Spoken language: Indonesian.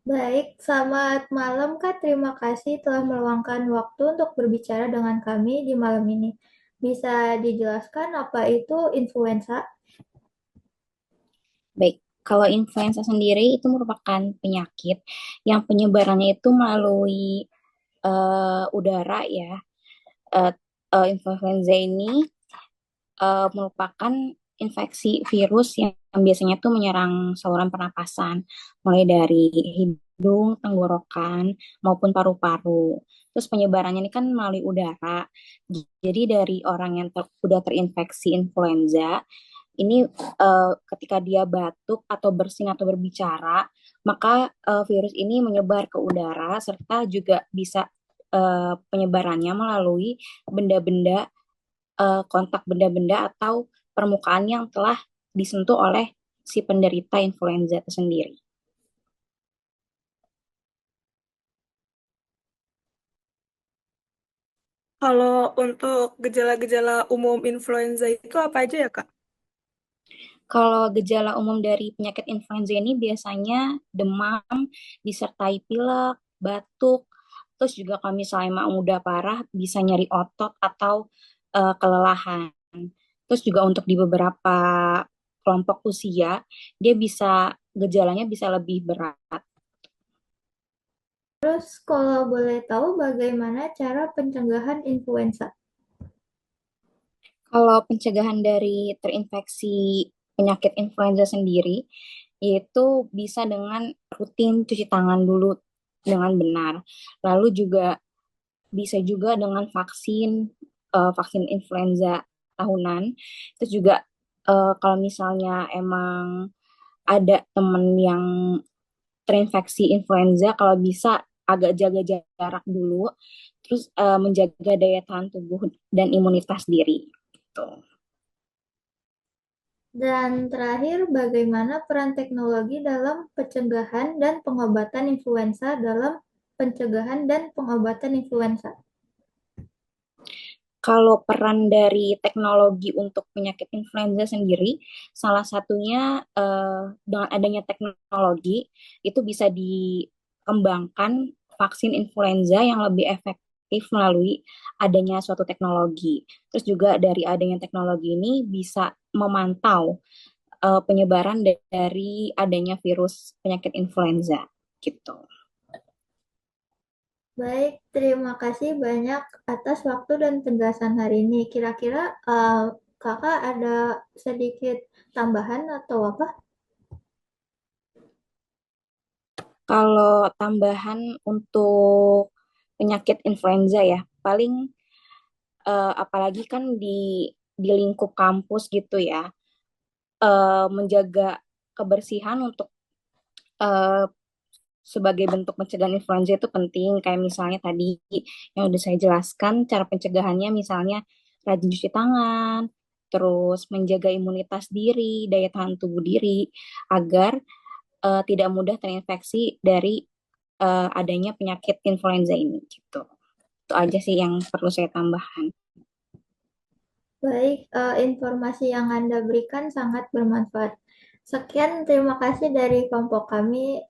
Baik, selamat malam Kak. Terima kasih telah meluangkan waktu untuk berbicara dengan kami di malam ini. Bisa dijelaskan apa itu influenza? Baik, kalau influenza sendiri itu merupakan penyakit yang penyebarannya itu melalui udara ya. Eh, Influenza ini merupakan infeksi virus yang biasanya tuh menyerang saluran pernapasan, mulai dari hidung, tenggorokan, maupun paru-paru. Terus penyebarannya ini kan melalui udara. Jadi dari orang yang sudah terinfeksi influenza, ini ketika dia batuk atau bersin atau berbicara, maka virus ini menyebar ke udara serta juga bisa penyebarannya melalui benda-benda kontak benda-benda atau permukaan yang telah disentuh oleh si penderita influenza itu sendiri. Kalau untuk gejala-gejala umum influenza itu apa aja ya, Kak? Kalau gejala umum dari penyakit influenza ini biasanya demam, disertai pilek, batuk, terus juga kalau misalnya emang udah parah bisa nyeri otot atau kelelahan. Terus juga untuk di beberapa kelompok usia, dia bisa gejalanya bisa lebih berat. Terus kalau boleh tahu bagaimana cara pencegahan influenza? Kalau pencegahan dari terinfeksi penyakit influenza sendiri, itu bisa dengan rutin cuci tangan dulu dengan benar. Lalu juga bisa juga dengan vaksin influenza tahunan. Terus juga kalau misalnya emang ada temen yang terinfeksi influenza, kalau bisa agak jaga jarak dulu, terus menjaga daya tahan tubuh dan imunitas diri. Gitu. Dan terakhir, bagaimana peran teknologi dalam pencegahan dan pengobatan influenza dalam pencegahan dan pengobatan influenza? Kalau peran dari teknologi untuk penyakit influenza sendiri, salah satunya dengan adanya teknologi itu bisa dikembangkan vaksin influenza yang lebih efektif melalui adanya suatu teknologi. Terus juga dari adanya teknologi ini bisa memantau penyebaran dari adanya virus penyakit influenza gitu. Baik, terima kasih banyak atas waktu dan penjelasan hari ini. Kira-kira kakak ada sedikit tambahan atau apa? Kalau tambahan untuk penyakit influenza ya, paling apalagi kan di lingkup kampus gitu ya, menjaga kebersihan untuk eh, sebagai bentuk pencegahan influenza itu penting. Kayak misalnya tadi yang udah saya jelaskan, cara pencegahannya misalnya rajin cuci tangan, terus menjaga imunitas diri, daya tahan tubuh diri, agar tidak mudah terinfeksi dari adanya penyakit influenza ini gitu. Itu aja sih yang perlu saya tambahkan. Baik, informasi yang Anda berikan sangat bermanfaat. Sekian, terima kasih dari kelompok kami.